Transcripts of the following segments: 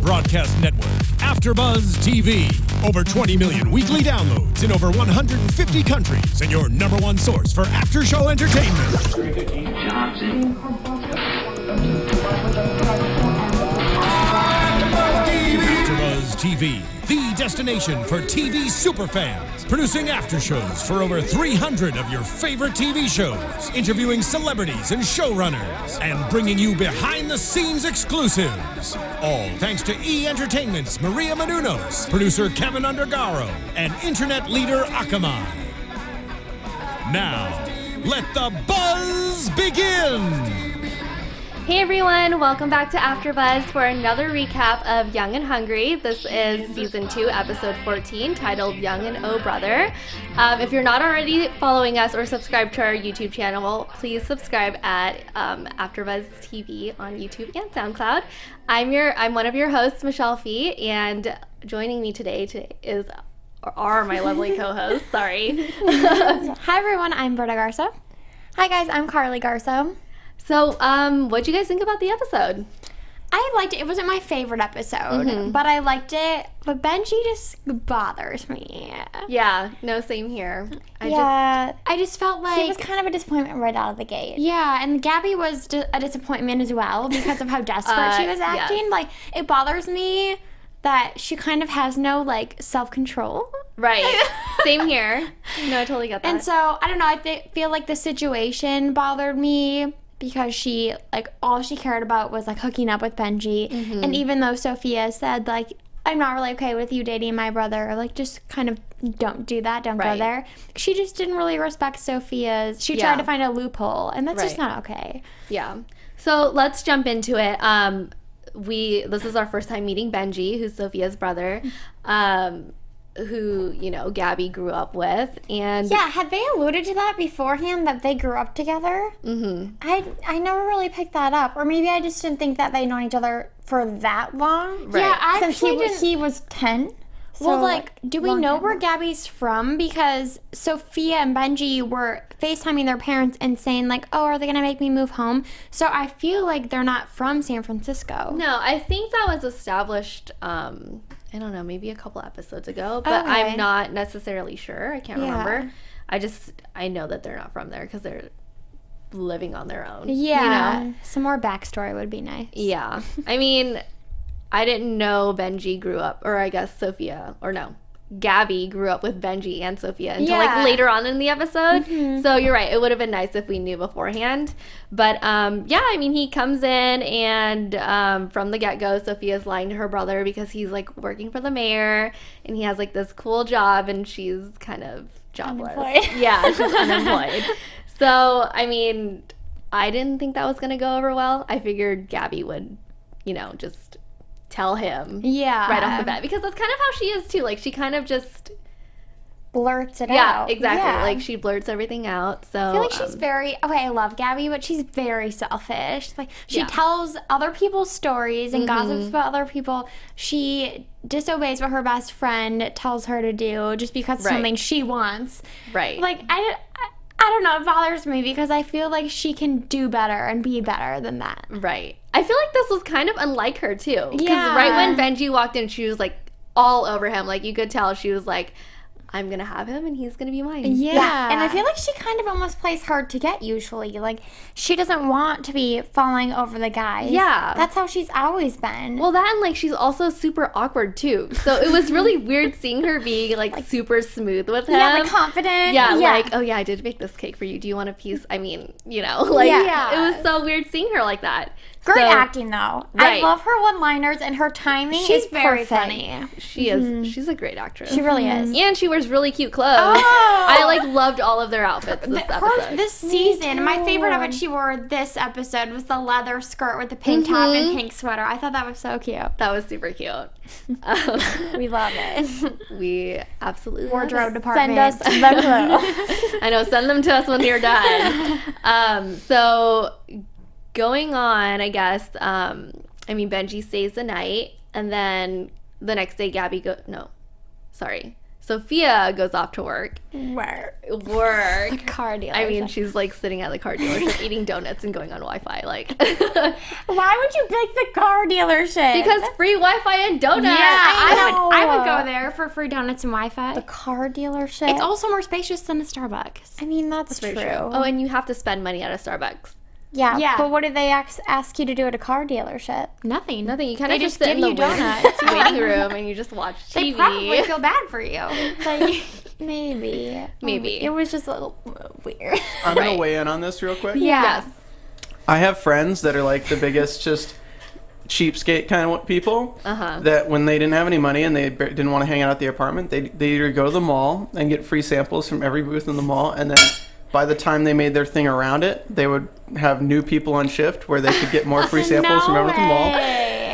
broadcast network, AFTERBUZZ TV. Over 20 million weekly downloads in over 150 countries, and your number one source for after-show entertainment. AFTERBUZZ TV, the destination for TV superfans. Producing aftershows for over 300 of your favorite TV shows. Interviewing celebrities and showrunners. And bringing you behind-the-scenes exclusives. All thanks to E! Entertainment's Maria Menounos, producer Kevin Undergaro, and internet leader Akamai. Now, let the buzz begin! Hey everyone, welcome back to AfterBuzz for another recap of Young and Hungry. This is Season 2, Episode 14, titled Young and Oh Brother. If you're not already following us or subscribed to our YouTube channel, please subscribe at AfterBuzz TV on YouTube and SoundCloud. I'm one of your hosts, Michelle Phi, and joining me today are my lovely co-hosts. Sorry. Hi everyone, I'm Britta Garsow. Hi guys, I'm Carli Garsow. So, what'd you guys think about the episode? I liked it. It wasn't my favorite episode, but I liked it. But Benji just bothers me. Yeah, no, same here. I just felt like... She was kind of a disappointment right out of the gate. Yeah, and Gabi was a disappointment as well because of how desperate she was acting. Yes. Like, it bothers me that she kind of has no, like, self-control. Right. Same here. No, I totally get that. And so, I don't know, I feel like the situation bothered me because she, like, all she cared about was, like, hooking up with Benji. And even though Sophia said, like, I'm not really okay with you dating my brother, like, just kind of don't do that, don't go there. She just didn't really respect Sophia's. She tried to find a loophole, and that's just not okay. Yeah. So let's jump into it. This is our first time meeting Benji, who's Sophia's brother, who, you know, Gabi grew up with. And yeah, had they alluded to that beforehand, that they grew up together? I never really picked that up. Or maybe I just didn't think that they'd known each other for that long. Right. Yeah, I Since actually he was 10. Well, like, do we know where Gabi's from? Because Sophia and Benji were FaceTiming their parents and saying, like, oh, are they going to make me move home? So I feel like they're not from San Francisco. No, I think that was established, I don't know, maybe a couple episodes ago. But I'm not necessarily sure. I can't remember. I know that they're not from there because they're living on their own. Yeah. You know? Some more backstory would be nice. Yeah. I mean, I didn't know Benji grew up, or I guess Gabi grew up with Benji and Sophia until like later on in the episode. So you're right, it would have been nice if we knew beforehand. But yeah, I mean, he comes in and from the get-go, Sophia's lying to her brother because he's like working for the mayor and he has like this cool job and she's kind of jobless. Yeah, she's unemployed. So, I mean, I didn't think that was going to go over well. I figured Gabi would, you know, just tell him right off the bat, because that's kind of how she is too. Like, she kind of just blurts it out. Yeah, exactly. Like, she blurts everything out. So I feel like she's I love Gabi, but she's very selfish. Like, she tells other people's stories and gossips about other people. She disobeys what her best friend tells her to do just because it's something she wants. Right. Like, I don't know, it bothers me because I feel like she can do better and be better than that. Right. I feel like this was kind of unlike her, too. Because right when Benji walked in, she was, like, all over him. Like, you could tell she was like, I'm going to have him and he's going to be mine. Yeah. And I feel like she kind of almost plays hard to get usually. Like, she doesn't want to be falling over the guys. Yeah. That's how she's always been. Well, that and, like, she's also super awkward, too. So it was really weird seeing her be, like super smooth with him. Yeah, like, confident. Yeah, like, oh, yeah, I did bake this cake for you. Do you want a piece? I mean, you know, like, it was so weird seeing her like that. Great acting, though. I love her one-liners, and her timing is very perfect. funny. She is. She's a great actress. She really is. And she wears really cute clothes. I, like, loved all of their outfits this episode. This season, my favorite outfit she wore this episode was the leather skirt with the pink top and pink sweater. I thought that was so cute. That was super cute. We love it. We absolutely Wardrobe department. Send us the clothes. I know, send them to us when you're done. So going on, I guess, I mean, Benji stays the night, and then the next day Sophia goes off to work. Work. Car dealership. I mean, she's like sitting at the car dealership eating donuts and going on Wi-Fi. Like, Why would you pick the car dealership? because free Wi-Fi and donuts. I would go there for free donuts and Wi-Fi. the car dealership. It's also more spacious than a Starbucks. I mean, that's true. Oh, and you have to spend money at a Starbucks. Yeah, but what did they ask you to do at a car dealership? Nothing. Nothing. You kind They of just just sit in give the you donuts. waiting room and you just watch TV. They probably feel bad for you. Like, maybe. Maybe. It was just a little weird. I'm going to weigh in on this real quick. Yes. I have friends that are like the biggest just cheapskate kind of people that when they didn't have any money and they didn't want to hang out at the apartment, they either go to the mall and get free samples from every booth in the mall, and then by the time they made their thing around it, they would have new people on shift where they could get more free samples from everyone at the mall.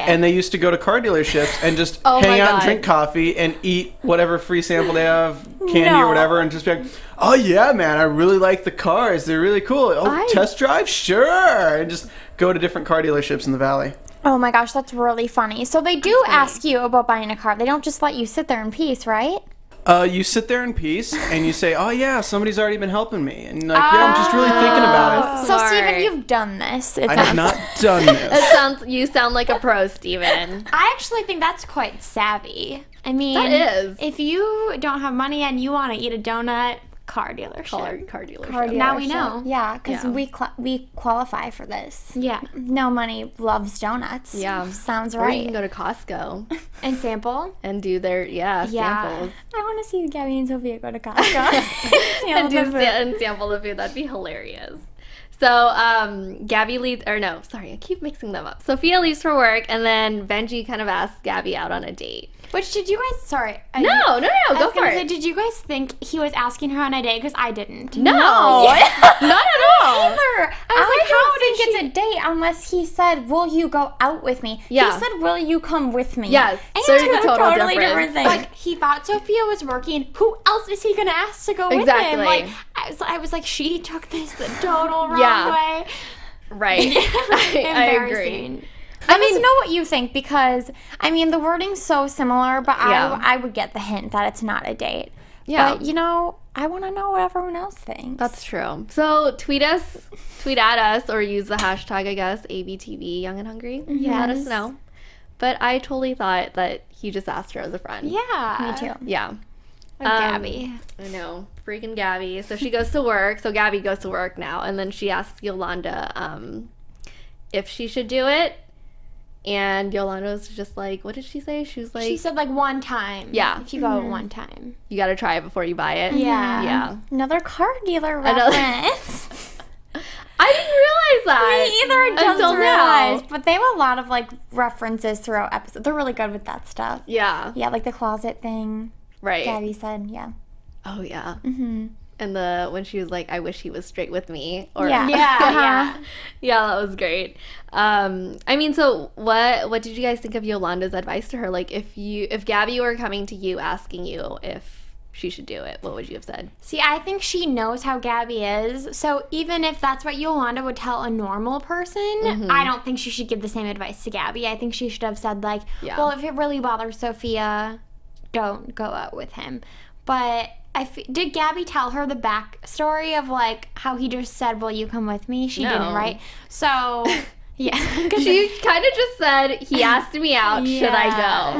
And they used to go to car dealerships and just hang out and drink coffee and eat whatever free sample they have, candy or whatever, and just be like, oh yeah, man, I really like the cars. They're really cool. Oh, test drive? Sure. And just go to different car dealerships in the valley. Oh my gosh, that's really funny. So they do ask you about buying a car. They don't just let you sit there in peace, right? You sit there in peace and you say, oh yeah, somebody's already been helping me. And like, yeah, I'm just really thinking about it. So Steven, you've done this. I have not done this. You sound like a pro, Steven. I actually think that's quite savvy. I mean, That is. if you don't have money and you want to eat a donut, car dealership. Car dealership. Now we know. Yeah, because we qualify for this. Yeah. No money loves donuts. Yeah. Sounds Or you right. can go to Costco And sample. and do their samples. I want to see Gabi and Sophia go to Costco. And sample the food. That'd be hilarious. So, Gabi leaves, or no, sorry, I keep mixing them up. Sophia leaves for work, and then Benji kind of asks Gabi out on a date. Which did you guys, sorry. No, go for Say, it. did you guys think he was asking her on a date? Because I didn't. No, not at all. Either. I don't think it's a date unless he said, will you go out with me? Yeah. He said, will you come with me? Yes, And there's it's a totally totally difference. thing. Like, he thought Sophia was working. Who else is he going to ask to go with him? Exactly. Like, I was like, she took this the total wrong way. Right. I agree. Embarrassing. Let us know what you think because, I mean, the wording's so similar, but Yeah. I would get the hint that it's not a date. Yeah. But, I want to know what everyone else thinks. That's true. So tweet at us, or use the hashtag, I guess, ABTV Young and Hungry. Yes. Let us know. But I totally thought that he just asked her as a friend. Yeah. Me too. Yeah. Gabi. I know. Freaking Gabi. So she goes to work. So Gabi goes to work now. And then she asks Yolanda if she should do it. And Yolanda's just like, what did she say? She was like, She said, like, one time. Yeah. If you go one time. you got to try it before you buy it. Yeah. Yeah. Another car dealer Another- reference. I didn't realize that. Me either, I until just realized. now. But they have a lot of, references throughout episodes. They're really good with that stuff. Yeah. Yeah, like the closet thing. Right. Gabby said, yeah. Oh, yeah. Mm-hmm. And when she was like, I wish he was straight with me. Or Yeah. Yeah. Yeah, that was great. I mean, so what did you guys think of Yolanda's advice to her? Like, if Gabi were coming to you asking you if she should do it, what would you have said? See, I think she knows how Gabi is. So even if that's what Yolanda would tell a normal person, I don't think she should give the same advice to Gabi. I think she should have said, like, well, if it really bothers Sophia, don't go out with him. But did Gabi tell her the backstory of, like, how he just said, will you come with me? She didn't, right? So, yeah. She kind of just said, he asked me out, should I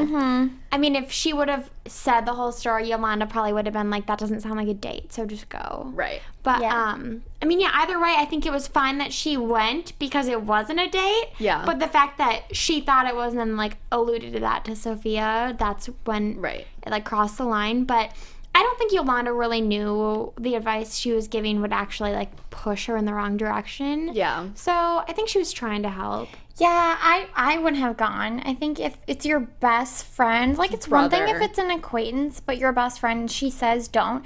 go? I mean, if she would have said the whole story, Yolanda probably would have been like, that doesn't sound like a date, so just go. Right. But, Yeah. I mean, yeah, either way, I think it was fine that she went because it wasn't a date. Yeah. But the fact that she thought it was and then, like, alluded to that to Sophia, that's when Right. it, like, crossed the line. But I don't think Yolanda really knew the advice she was giving would actually, like, push her in the wrong direction. Yeah. So I think she was trying to help. Yeah, I wouldn't have gone. I think if it's your best friend, like it's one thing if Brother. it's an acquaintance, but your best friend and she says don't.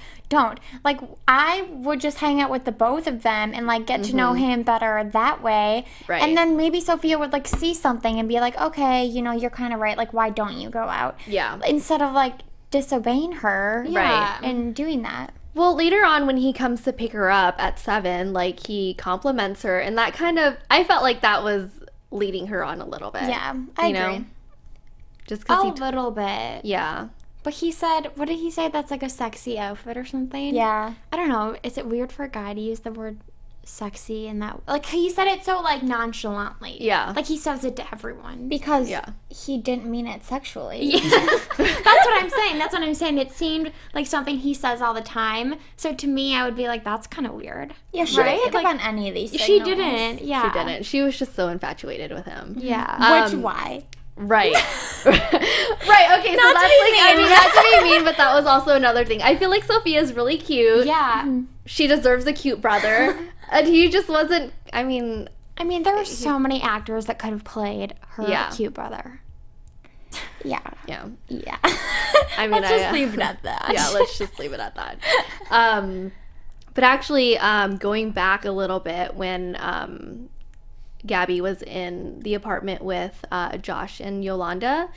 Like I would just hang out with the both of them and like get to know him better that way. Right. And then maybe Sophia would like see something and be like, okay, you're kind of right. Like why don't you go out? Yeah. Instead of like disobeying her Right. and doing that. Well, later on when he comes to pick her up at 7, like, he compliments her, and that kind of, I felt like that was leading her on a little bit. Yeah, I agree. Just A because little bit. yeah. But he said, what did he say? That's like a sexy outfit or something? Yeah. I don't know. Is it weird for a guy to use the word sexy in that? Like, he said it so, like, nonchalantly. Yeah. Like, he says it to everyone. Because he didn't mean it sexually. That's what I'm saying. That's what I'm saying. It seemed like something he says all the time. So to me, I would be like, that's kind of weird. Yeah, she Right? didn't pick Like, up on any of these signals. She didn't. Yeah. She didn't. She was just so infatuated with him. Yeah. Which, why? Right. Right. Okay. So that's like, I mean, not to be mean, but that was also another thing. I feel like Sophia's really cute. Yeah. She deserves a cute brother. And he just wasn't, I mean, there were so many actors that could have played her cute brother. Yeah. yeah. Yeah. I mean, Let's just leave it at that. Yeah, let's just leave it at that. But actually, going back a little bit when Gabi was in the apartment with Josh and Yolanda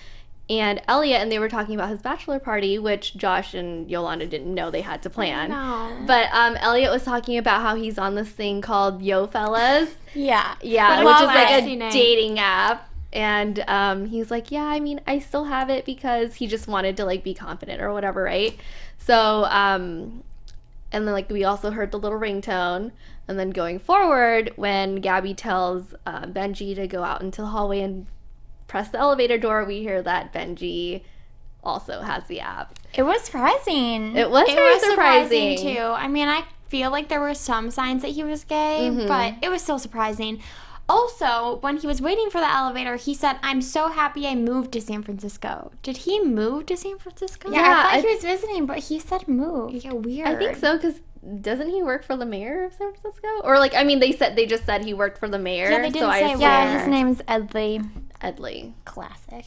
and Elliot, and they were talking about his bachelor party, which Josh and Yolanda didn't know they had to plan. No. But Elliot was talking about how he's on this thing called Yo Fellas. Yeah. Yeah, What which a is like a fancy name. dating app. And he's like, yeah, I mean, I still have it because he just wanted to, like, be confident or whatever, right? So, and then, like, we also heard the little ringtone. And then going forward, when Gabi tells Benji to go out into the hallway and press the elevator door, we hear that Benji also has the app. It was surprising. It was very surprising. too. I mean, I feel like there were some signs that he was gay, but it was still surprising. Also, when he was waiting for the elevator, he said, I'm so happy I moved to San Francisco. Did he move to San Francisco? Yeah, I thought he was visiting, but he said move. Yeah, weird. I think so, because doesn't he work for the mayor of San Francisco? Or, like, I mean, they just said he worked for the mayor. Yeah, they didn't so say I where. Yeah, his name's Edley. Edley. Classic.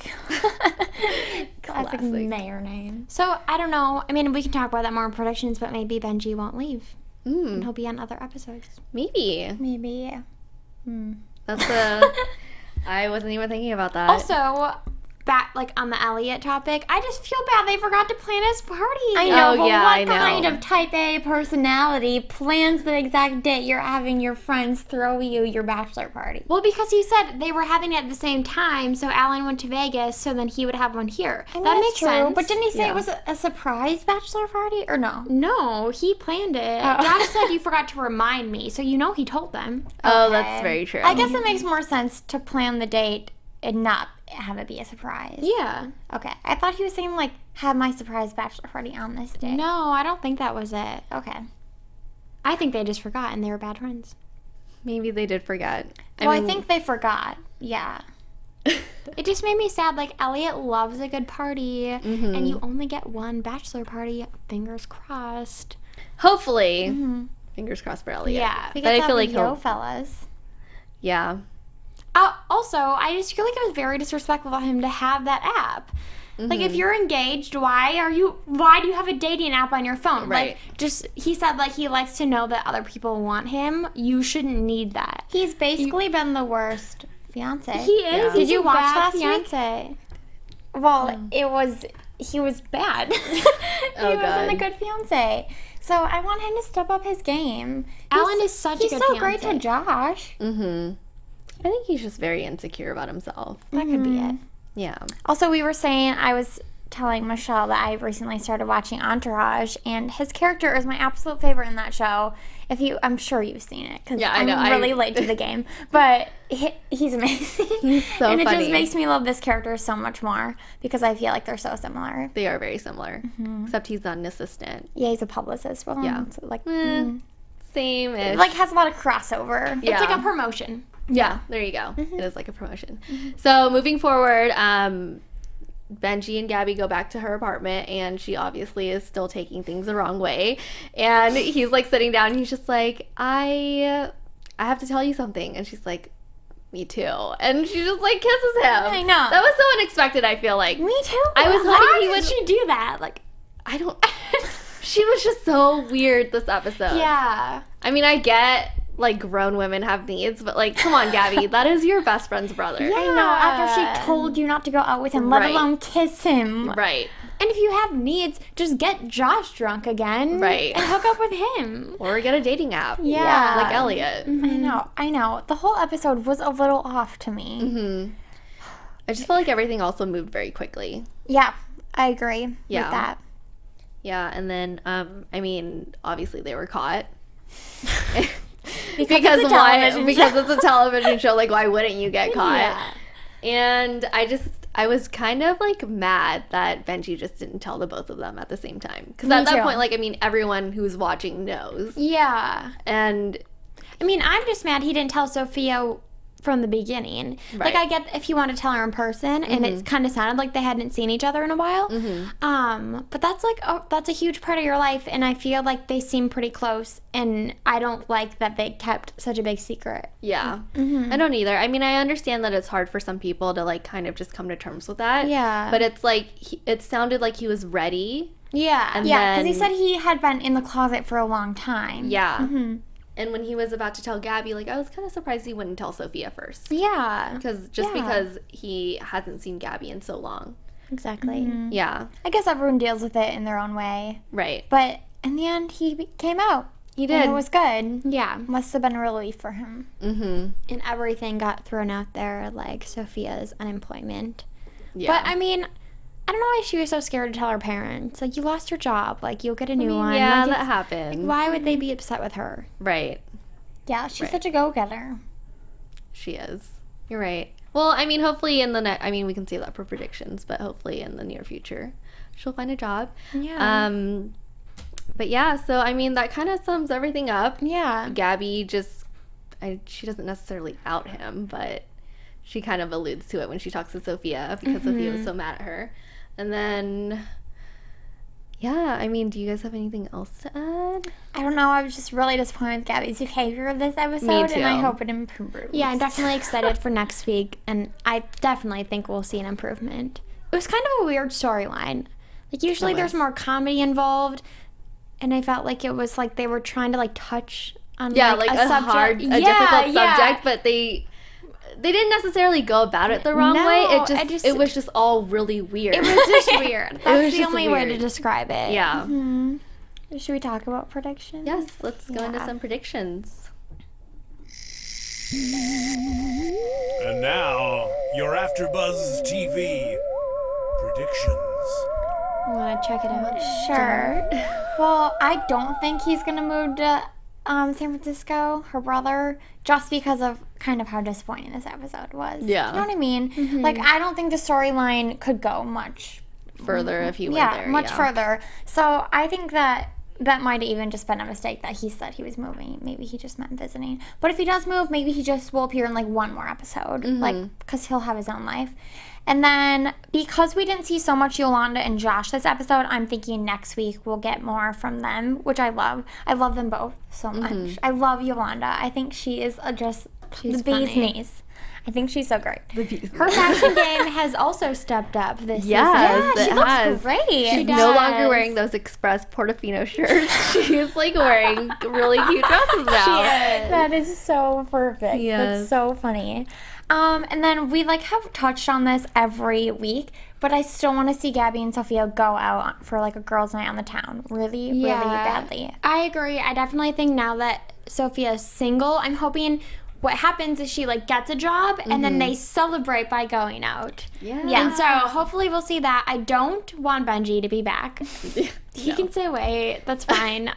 Classic Classic. mayor name. So, I don't know. I mean, we can talk about that more in predictions, but maybe Benji won't leave. And he'll be on other episodes. Maybe. Maybe, yeah. That's I wasn't even thinking about that. Also, back like on the Elliot topic, I just feel bad they forgot to plan his party. I know, Oh, but yeah, what I know. kind of type A personality plans the exact date you're having your friends throw you your bachelor party? Well, because he said they were having it at the same time, so Alan went to Vegas, so then he would have one here. I mean, That that's makes true, sense. but didn't he say Yeah. it was a surprise bachelor party, or no? No, he planned it. Josh said you forgot to remind me, so you know he told them. Oh, Okay. that's very true. I guess it makes more sense to plan the date and not have it be a surprise. Yeah. Okay, I thought he was saying, like, have my surprise bachelor party on this day. No, I don't think that was it. Okay. I think they just forgot and they were bad friends. Maybe they did forget. I think they forgot. Yeah. It just made me sad. Like, Elliot loves a good party, and you only get one bachelor party. Fingers crossed. Hopefully. Fingers crossed for Elliot. Yeah. We But I get feel that like yo he'll. fellas. Yeah. Also, I just feel like it was very disrespectful of him to have that app. Like, if you're engaged, why do you have a dating app on your phone? Right. Like, he said, like, he likes to know that other people want him. You shouldn't need that. He's basically been the worst fiance. He is. Did He's you a watch bad last week? fiance. Well, he was bad. he wasn't a good fiance. So I want him to step up his game. Alan is such a He's good so great fiance. to Josh. I think he's just very insecure about himself. That could be it. Yeah. Also, we were saying, I was telling Michelle that I recently started watching Entourage, and his character is my absolute favorite in that show. I'm sure you've seen it, because Yeah, I know. I'm really late to the game. But he's amazing. He's so and it funny. just makes me love this character so much more, because I feel like they're so similar. They are very similar. Except he's not an assistant. Yeah, he's a publicist. Well, Yeah. it's like, Same-ish. like has a lot of crossover. Yeah. It's like a promotion. Yeah, there you go. It is like a promotion. So moving forward, Benji and Gabi go back to her apartment, and she obviously is still taking things the wrong way. And he's like sitting down, and he's just like, I have to tell you something. And she's like, me too. And she just like kisses him. I know. That was so unexpected, I feel like. Me too. I was Why hoping he did would. she do that? Like, I don't. She was just so weird this episode. yeah. I mean, I get like grown women have needs, but like, come on, Gabi, that is your best friend's brother. I know, after she told you not to go out with him, let Right. alone kiss him. Right. And if you have needs, just get Josh drunk again. Right. And hook up with him. Or get a dating app. Yeah. Like Elliot. I know. The whole episode was a little off to me. I just felt like everything also moved very quickly. Yeah. I agree with Yeah. that. Yeah, and then, I mean, obviously they were caught. Because it's a television because it's a television show, like, why wouldn't you get caught? Yeah. And I was kind of, like, mad that Benji just didn't tell the both of them at the same time. Because at that point, like, I mean, everyone who's watching knows. Yeah. And I mean, I'm just mad he didn't tell Sophia from the beginning. Right. Like, I get if you want to tell her in person, and it kind of sounded like they hadn't seen each other in a while. But that's like, that's a huge part of your life, and I feel like they seem pretty close, and I don't like that they kept such a big secret. yeah, I don't either. I mean, I understand that it's hard for some people to, like, kind of just come to terms with that. Yeah. But it's like, it sounded like he was ready. Yeah. And Yeah, because he then- said he had been in the closet for a long time. Yeah. And when he was about to tell Gabi, like, I was kind of surprised he wouldn't tell Sophia first. Yeah. Because he hasn't seen Gabi in so long. Exactly. Yeah. I guess everyone deals with it in their own way. Right. But in the end, he came out. He And did. it was good. Yeah. Must have been a relief for him. And everything got thrown out there, like Sophia's unemployment. Yeah. But I mean, I don't know why she was so scared to tell her parents. Like, you lost your job. Like, you'll get a new one. Yeah, Like, that it's- happens. Why would they be upset with her? Right. Yeah, she's such a go-getter. She is. You're right. Well, I mean, hopefully in the I mean, we can save that for predictions, but hopefully in the near future, she'll find a job. Yeah. But yeah, so I mean, that kind of sums everything up. Yeah. Gabi she doesn't necessarily out him, but she kind of alludes to it when she talks to Sophia because Sophia was so mad at her. And then, yeah, I mean, do you guys have anything else to add? I don't know. I was just really disappointed with Gabi's behavior this episode, too. and I hope it improves. Yeah, I'm definitely excited for next week, and I definitely think we'll see an improvement. It was kind of a weird storyline. Like, usually there's more comedy involved, and I felt like it was like they were trying to, like, touch on, Like a a subject. difficult subject, but they didn't necessally go about it the wrong way. It was just all really weird. It was just weird. That's was the just only way to weird. describe it. Yeah. Should we talk about predictions? Yes, let's go into some predictions. And now, your AfterBuzz TV predictions. Want to check it out? Sure. Well, I don't think he's going to move to San Francisco, her brother, just because of kind of how disappointing this episode was. Yeah. You know what I mean? Like, I don't think the storyline could go much Further if he went there. much further. So I think that might have even just been a mistake that he said he was moving. Maybe he just meant visiting. But if he does move, maybe he just will appear in, like, one more episode. Like, because he'll have his own life. And then, because we didn't see so much Yolanda and Josh this episode, I'm thinking next week we'll get more from them, which I love. I love them both so much. I love Yolanda. I think she is she's the bee's funny. knees. I think she's so great. Her fashion game has also stepped up this Yes, season. it has. Great. She's no longer wearing those Express Portofino shirts. She's like wearing really cute dresses now. That is so perfect. Yes. That's so funny. And then we like have touched on this every week, but I still want to see Gabi and Sophia go out for like a girls' night on the town really badly. I agree. I definitely think now that Sophia's single, I'm hoping what happens is she like gets a job and then they celebrate by going out. Yeah. And so hopefully we'll see that. I don't want Benji to be back. He can stay away. That's fine.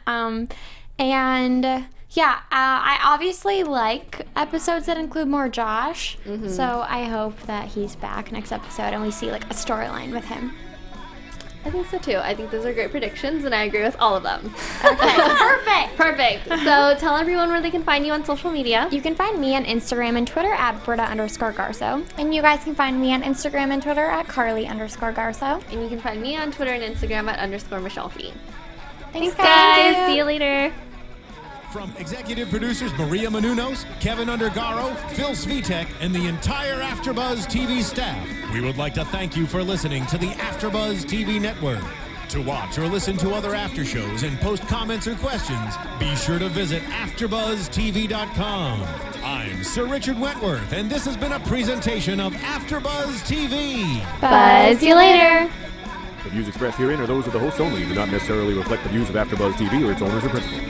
I obviously like episodes that include more Josh. So I hope that he's back next episode and we see like a storyline with him. I think so too. I think those are great predictions, and I agree with all of them. Perfect. Perfect. So tell everyone where they can find you on social media. You can find me on Instagram and Twitter at Britta_Garsow. And you guys can find me on Instagram and Twitter at Carli_Garsow. And you can find me on Twitter and Instagram at _Michelle Phi. Thanks, Guys, see you later. From executive producers Maria Menounos, Kevin Undergaro, Phil Svitek, and the entire AfterBuzz TV staff, we would like to thank you for listening to the AfterBuzz TV network. To watch or listen to other after shows and post comments or questions, be sure to visit AfterBuzzTV.com. I'm Sir Richard Wentworth, and this has been a presentation of AfterBuzz TV. Buzz you later. The views expressed herein are those of the hosts only and do not necessarily reflect the views of AfterBuzz TV or its owners or principals.